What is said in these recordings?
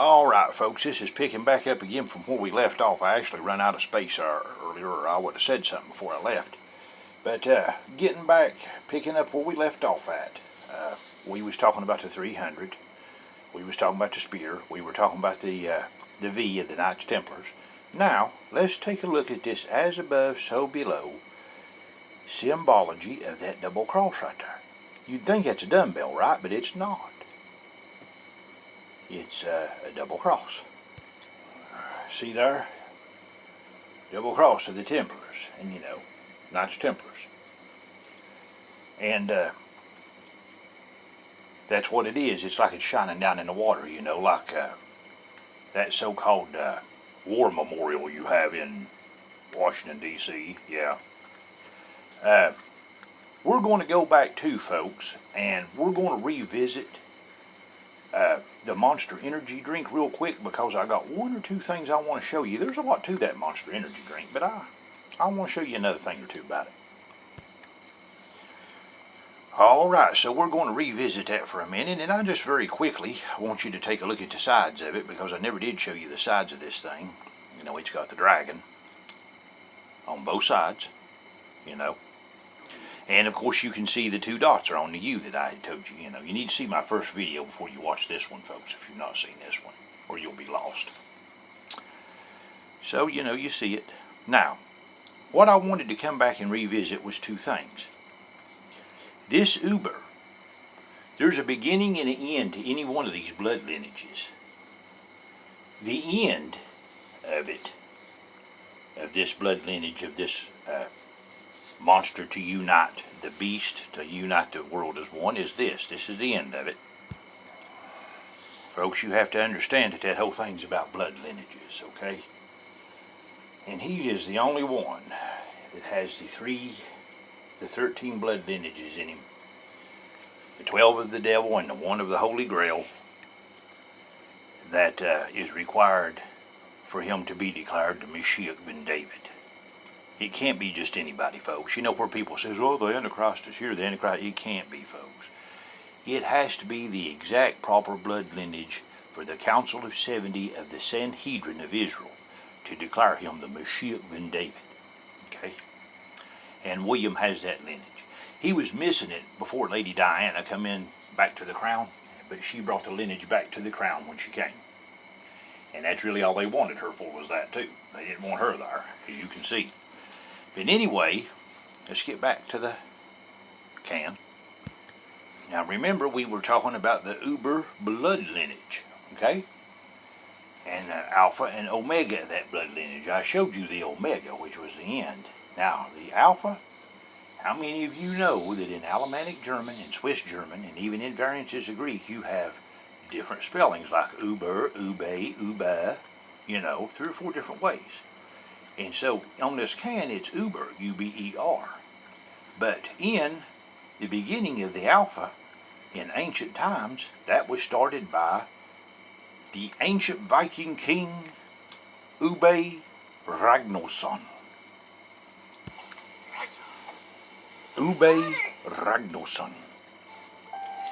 Alright folks, this is picking back up again from where we left off. I actually ran out of space earlier, or I would have said something before I left. But getting back, picking up where we left off at. We was talking about the 300. We was talking about the spear. We were talking about the V of the Knights Templars. Now, let's take a look at this as above, so below symbology of that double cross right there. You'd think it's a dumbbell, right? But it's not. It's a double cross. See there? Double cross of the Templars, and you know, Knights Templars. And that's what it is. It's like it's shining down in the water, you know, like that so-called war memorial you have in Washington, D.C. Yeah. We're going to go back too, folks, and we're going to revisit the Monster Energy drink real quick, because I got one or two things I want to show you. There's a lot to that Monster Energy drink, but I want to show you another thing or two about it. Alright, so we're going to revisit that for a minute, and I just very quickly want you to take a look at the sides of it, because I never did show you the sides of this thing. You know, it's got the dragon on both sides, you know. And of course you can see the two dots are on the U that I had told you. You know, you need to see my first video before you watch this one, folks, if you've not seen this one, or you'll be lost. So, you know, you see it. Now, what I wanted to come back and revisit was two things. This Uber, there's a beginning and an end to any one of these blood lineages. The end of it, of this blood lineage, of this monster to unite, the beast to unite the world as one, is this. This is the end of it. Folks, you have to understand that that whole thing's about blood lineages, okay? And he is the only one that has the 13 blood lineages in him. The 12 of the devil and the 1 of the Holy Grail that is required for him to be declared the Mashiach ben David. It can't be just anybody, folks. You know where people says, oh, the Antichrist is here, the Antichrist. It can't be, folks. It has to be the exact proper blood lineage for the Council of 70 of the Sanhedrin of Israel to declare him the Mashiach ben David. Okay? And William has that lineage. He was missing it before Lady Diana come in back to the crown, but she brought the lineage back to the crown when she came. And that's really all they wanted her for, was that too. They didn't want her there, as you can see. But anyway, let's get back to the can. Now remember, we were talking about the Uber blood lineage, okay? And Alpha and Omega of that blood lineage. I showed you the Omega, which was the end. Now, the Alpha, how many of you know that in Alemannic German and Swiss German, and even in variances of Greek, you have different spellings like Uber, Ube, Uba, you know, 3 or 4 different ways. And so on this can it's Uber, U-B-E-R. But in the beginning of the Alpha, in ancient times, that was started by the ancient Viking king Ube Ragnarsson. Ube Ragnarsson.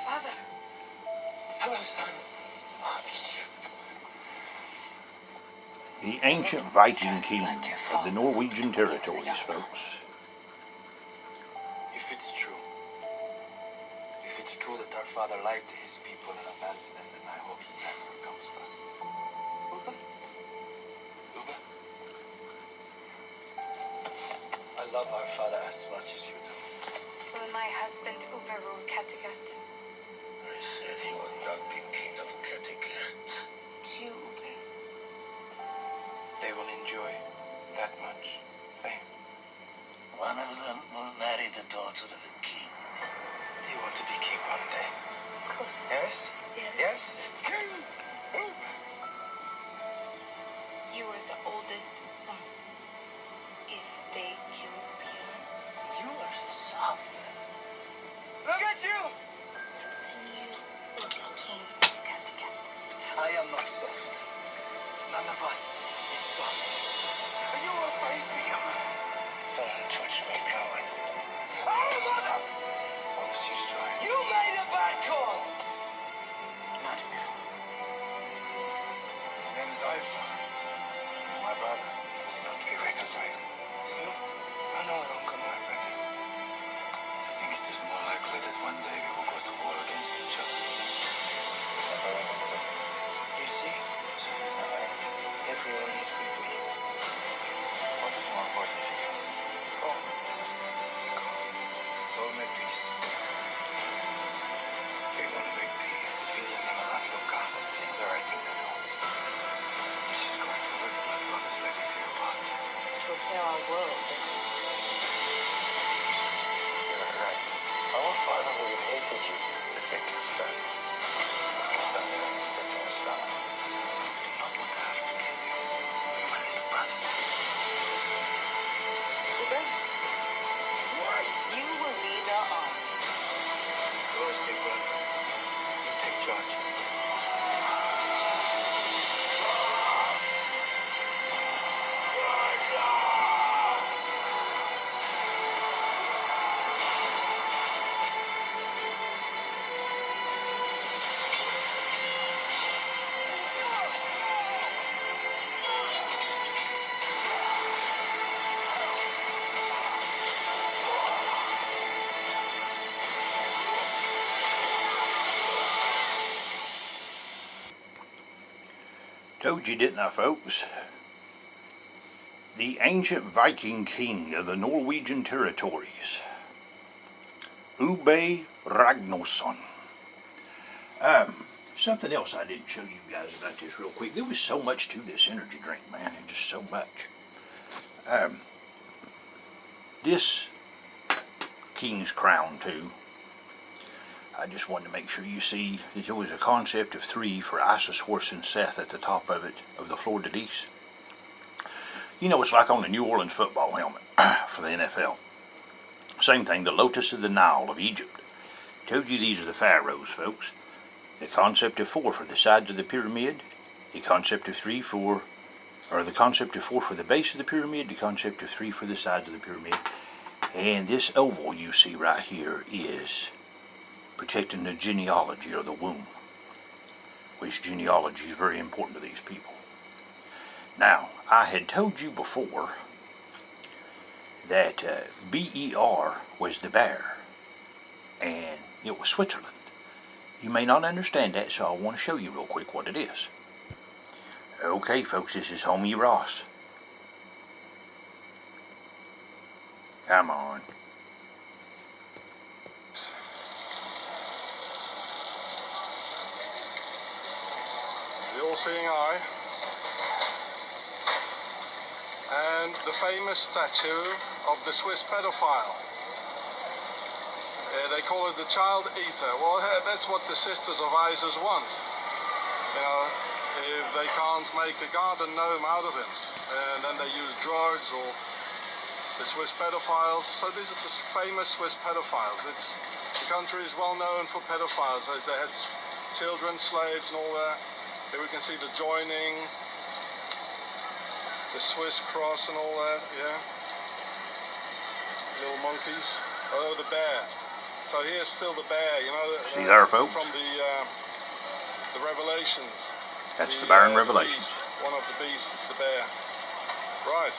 Father. Hello, son. The ancient Viking king of the Norwegian territories, folks. If it's true that our father lied to his people and abandoned them, then I hope he never comes back. Uba? Uba? I love our father as much as you do. Will my husband Uba rule Kattegat? I said he would not be king of Kattegat. You, Uba. They will enjoy that much fame. One of them will marry the daughter of the king. Do you want to be king one day? Of course. Yes? Yes. King! Uba! You are the oldest son. If they kill Björn, You are soft. Look at you! then you will be king of Kattegat. I am not soft. None of us is soft. Are you afraid, Björn? Don't touch me, coward. Oh, mother! What was you trying? You made a bad call! Not now. Zaifa is my brother. Can you not be reconciled? No, no, nunca, my brother. I think it is more likely that one day we will go to war against each other. My brother would say. You see? So he is not my enemy. Everyone is with me. What is more important to you? Skull. Skull. Soul make peace. We want to make peace. Feeling Nimalandoka is the right thing to do. This is going to rip my father's legacy apart. It will tear our world. You're right. Our father would have hated you to think your son. Something I'm expecting his family. Do not want to have to kill you. My little brother. Uber, you will lead our army. Yours, big brother. You take charge. Told you, didn't I, folks? The ancient Viking king of the Norwegian territories, Ube Ragnarsson. Something else I didn't show you guys about this real quick. There was so much to this energy drink, man, and just so much. This king's crown, too. I just wanted to make sure you see that there was a concept of 3 for Isis, Horse, and Seth at the top of it, of the fleur de lis. You know, it's like on the New Orleans football helmet for the NFL. Same thing, the Lotus of the Nile of Egypt. Told you these are the pharaohs, folks. The concept of 4 for the sides of the pyramid. The concept of 4 for the base of the pyramid. The concept of 3 for the sides of the pyramid. And this oval you see right here is protecting the genealogy or the womb, which genealogy is very important to these people. Now, I had told you before that BER was the bear, and it was Switzerland. You may not understand that, so I want to show you real quick what it is. Okay, folks, this is Homie Ross. Come on. The all-seeing eye, and the famous statue of the Swiss pedophile. They call it the child eater. Well, that's what the sisters of Isis want. You know, if they can't make a garden gnome out of him, and then they use drugs or the Swiss pedophiles. So this is the famous Swiss pedophiles. The country is well known for pedophiles, as they had children, slaves, and all that. Here we can see the joining, the Swiss cross and all that, yeah. Little monkeys. Oh, the bear. So here's still the bear, you know. See there, folks? From the Revelations. That's the bear in Revelations. One of the beasts is the bear. Right.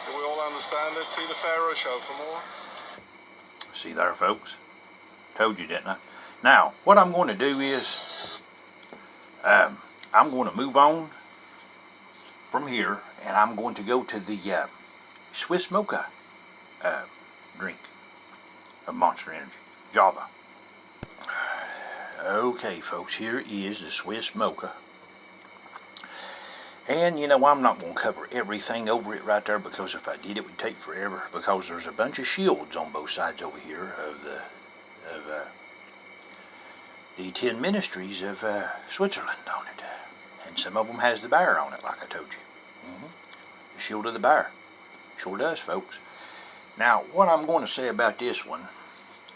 Do we all understand it? See the Pharaoh show for more? See there, folks? Told you, didn't I? Now, what I'm going to do is I'm going to move on from here, and I'm going to go to the Swiss Mocha drink of Monster Energy, Java. Okay, folks, here is the Swiss Mocha. And, you know, I'm not going to cover everything over it right there, because if I did, it would take forever, because there's a bunch of shields on both sides over here of the 10 ministries of Switzerland on it. And some of them has the bear on it, like I told you. The shield of the bear. Sure does, folks. Now, what I'm going to say about this one,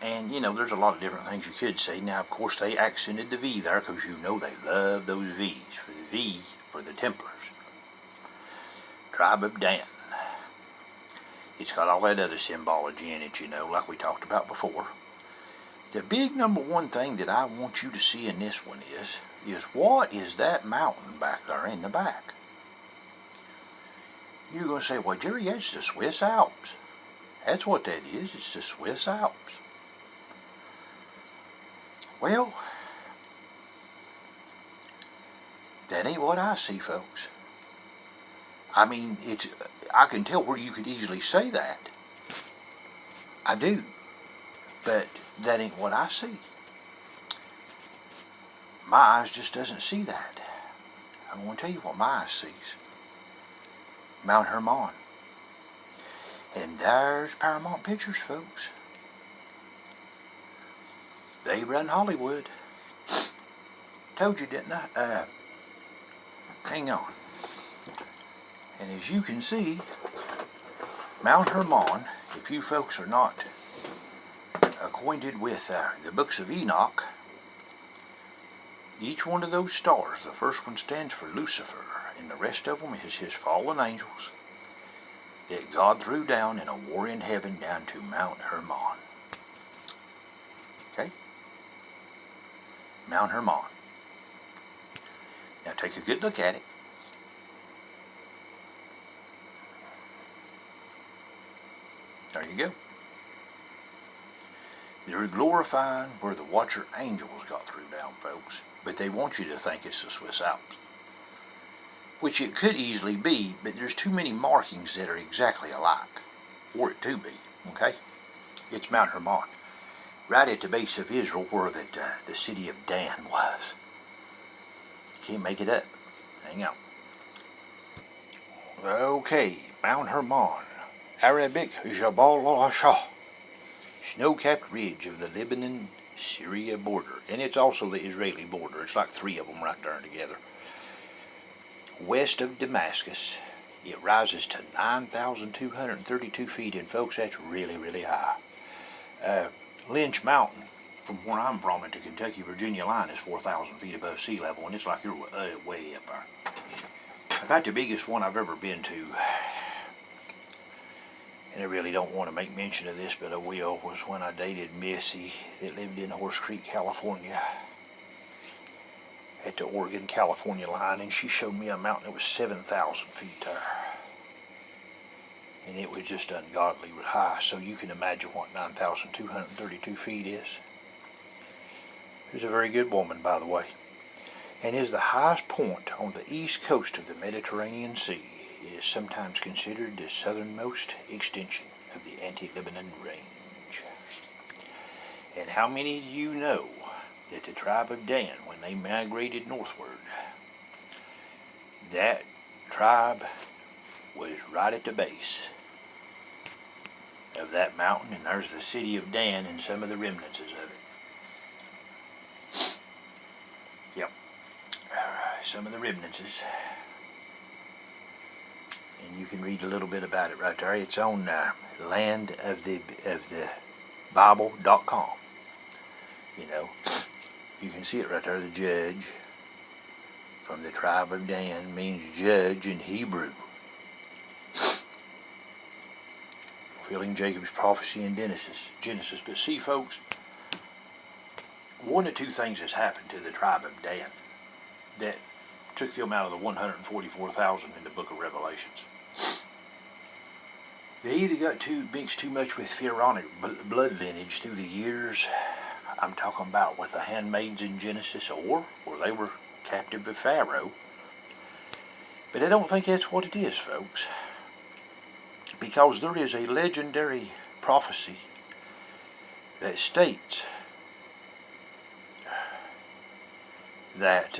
and, you know, there's a lot of different things you could say. Now, of course, they accented the V there, because you know they love those V's. For the V, for the Templars. Tribe of Dan. It's got all that other symbology in it, you know, like we talked about before. The big number one thing that I want you to see in this one is is, what is that mountain back there in the back? You're going to say, well, Jerry, that's the Swiss Alps. That's what that is. It's the Swiss Alps. Well, that ain't what I see, folks. I mean, I can tell where you could easily say that. I do. But that ain't what I see. My eyes just doesn't see that. I'm going to tell you what my eyes sees. Mount Hermon. And there's Paramount Pictures, folks. They run Hollywood. Told you, didn't I? Hang on. And as you can see, Mount Hermon, if you folks are not acquainted with the books of Enoch, each one of those stars, the first one stands for Lucifer, and the rest of them is his fallen angels that God threw down in a war in heaven down to Mount Hermon. Okay? Mount Hermon. Now take a good look at it. There you go. They're glorifying where the Watcher angels got through down, folks. But they want you to think it's the Swiss Alps. Which it could easily be, but there's too many markings that are exactly alike for it to be, okay? It's Mount Hermon. Right at the base of Israel where the city of Dan was. You can't make it up. Hang on. Okay, Mount Hermon. Arabic Jabal al-Shah. Snow-capped ridge of the Lebanon-Syria border. And it's also the Israeli border. It's like three of them right there together. West of Damascus, it rises to 9,232 feet, and folks, that's really, really high. Lynch Mountain, from where I'm from at the Kentucky-Virginia line, is 4,000 feet above sea level, and it's like you're way up there. About the biggest one I've ever been to, and I really don't want to make mention of this, but I will, was when I dated Missy that lived in Horse Creek, California, at the Oregon-California line, and she showed me a mountain that was 7,000 feet there. And it was just ungodly high, so you can imagine what 9,232 feet is. She's a very good woman, by the way, and is the highest point on the east coast of the Mediterranean Sea. It is sometimes considered the southernmost extension of the Anti-Lebanon Range. And how many of you know that the tribe of Dan, when they migrated northward, that tribe was right at the base of that mountain, and there's the city of Dan and some of the remnants of it. Yep, some of the remnants. And you can read a little bit about it right there. It's on landofthebible.com. You know, you can see it right there. The judge from the tribe of Dan means judge in Hebrew. Fulfilling Jacob's prophecy in Genesis. But see, folks, one of two things has happened to the tribe of Dan that took them out of the 144,000 in the book of Revelations. They either got mixed too much with pharaonic blood lineage through the years, I'm talking about with the handmaids in Genesis, or they were captive of Pharaoh. But I don't think that's what it is, folks. Because there is a legendary prophecy that states that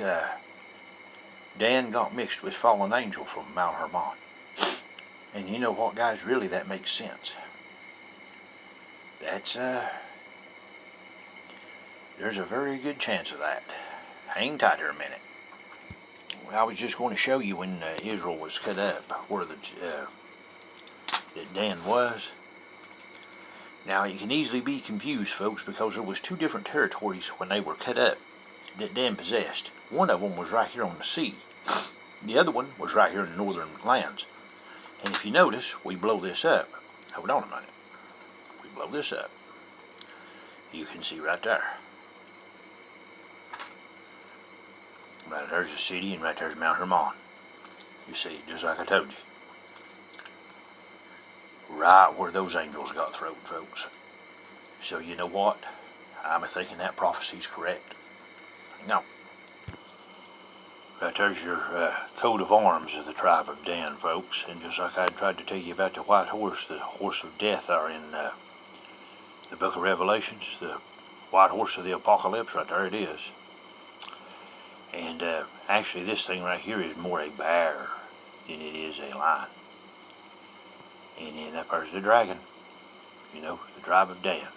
Dan got mixed with fallen angel from Mount Hermon. And you know what, guys, really that makes sense. That's there's a very good chance of that. Hang tight here a minute. I was just going to show you when Israel was cut up, where that Dan was. Now, you can easily be confused, folks, because there was two different territories when they were cut up that Dan possessed. One of them was right here on the sea. The other one was right here in the northern lands. And if you notice, we blow this up. Hold on a minute. We blow this up. You can see right there. Right there's the city, and right there's Mount Hermon. You see, just like I told you. Right where those angels got thrown, folks. So you know what? I'm thinking that prophecy's correct. No. Right there's your coat of arms of the tribe of Dan, folks. And just like I tried to tell you about the white horse, the horse of death are in the book of Revelations, the white horse of the apocalypse, right there it is. And actually this thing right here is more a bear than it is a lion. And then up there's the dragon, you know, the tribe of Dan.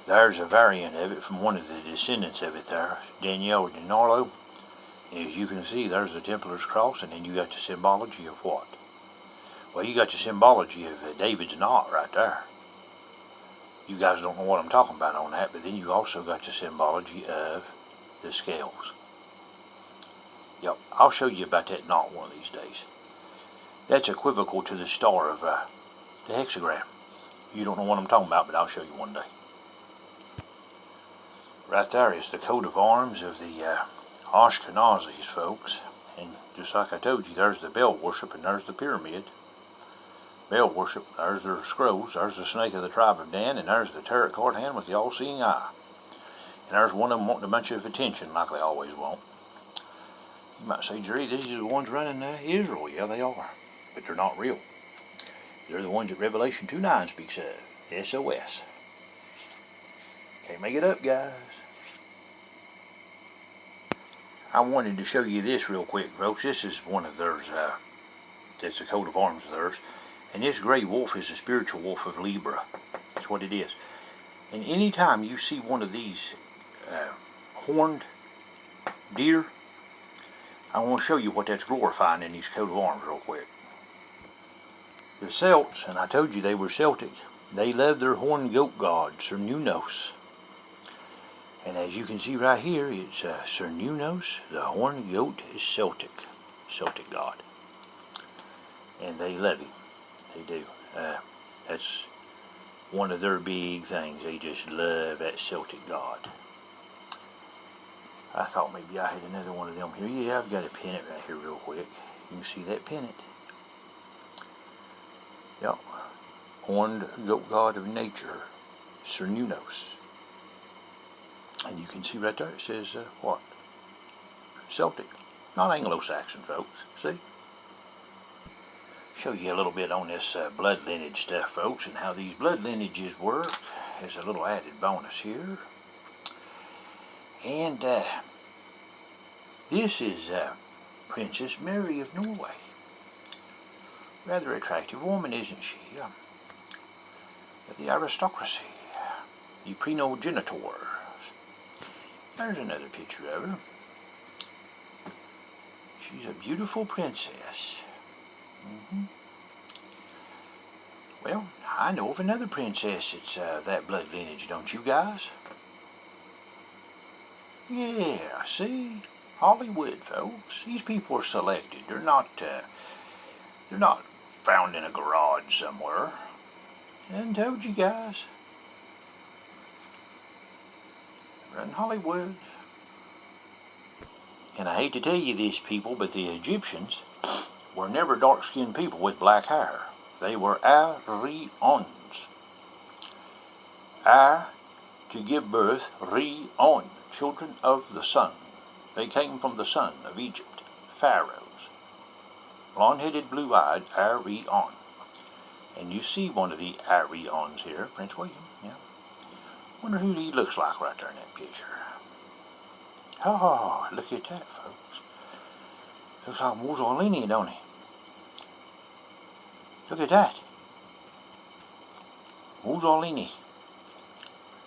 There's a variant of it from one of the descendants of it there, Danielle DiNarlo. As you can see, there's the Templar's cross, and then you got the symbology of what? Well, you got the symbology of David's knot right there. You guys don't know what I'm talking about on that, but then you also got the symbology of the scales. Yep, I'll show you about that knot one of these days. That's equivocal to the star of the hexagram. You don't know what I'm talking about, but I'll show you one day. Right there is the coat of arms of the Ashkenazis, folks. And just like I told you, there's the Baal worship and there's the pyramid. Baal worship, there's their scrolls, there's the snake of the tribe of Dan, and there's the tarot card hand with the all-seeing eye. And there's one of them wanting a bunch of attention, like they always want. You might say, Jerry, these are the ones running Israel. Yeah, they are. But they're not real. They're the ones that Revelation 2:9 speaks of. The SOS. Can't make it up, guys. I wanted to show you this real quick, folks. This is one of theirs. That's a coat of arms of theirs. And this gray wolf is a spiritual wolf of Libra. That's what it is. And anytime you see one of these horned deer, I want to show you what that's glorifying in these coat of arms real quick. The Celts, and I told you they were Celtic, they love their horned goat god, Cernunnos. And as you can see right here, it's Cernunnos, the horned goat is Celtic god. And they love him. They do. That's one of their big things. They just love that Celtic god. I thought maybe I had another one of them here. Yeah, I've got a pennant right here real quick. You can see that pennant. Yep. Horned goat god of nature, Cernunnos. And you can see right there it says, what? Celtic. Not Anglo-Saxon, folks. See? Show you a little bit on this blood lineage stuff, folks, and how these blood lineages work as a little added bonus here. And this is Princess Mary of Norway. Rather attractive woman, isn't she? The aristocracy, the prenogenitors. There's another picture of her. She's a beautiful princess. Well, I know of another princess that's that blood lineage, don't you guys? Yeah, see? Hollywood, folks. These people are selected. They're not found in a garage somewhere. And told you guys. They're in Hollywood. And I hate to tell you this, people, but the Egyptians were never dark-skinned people with black hair. They were Aryans. To give birth, Rion, children of the sun. They came from the son of Egypt, pharaohs. Blonde-headed, blue-eyed Aryan. And you see one of the Aryans here, Prince William. Yeah. Wonder who he looks like right there in that picture. Oh, look at that, folks. Looks like Mussolini, don't he? Look at that. Mussolini.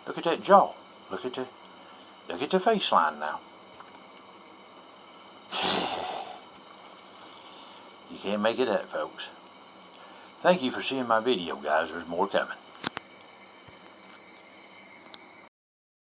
Look at that jaw. Look at the face line now. You can't make it up, folks. Thank you for seeing my video, guys. There's more coming.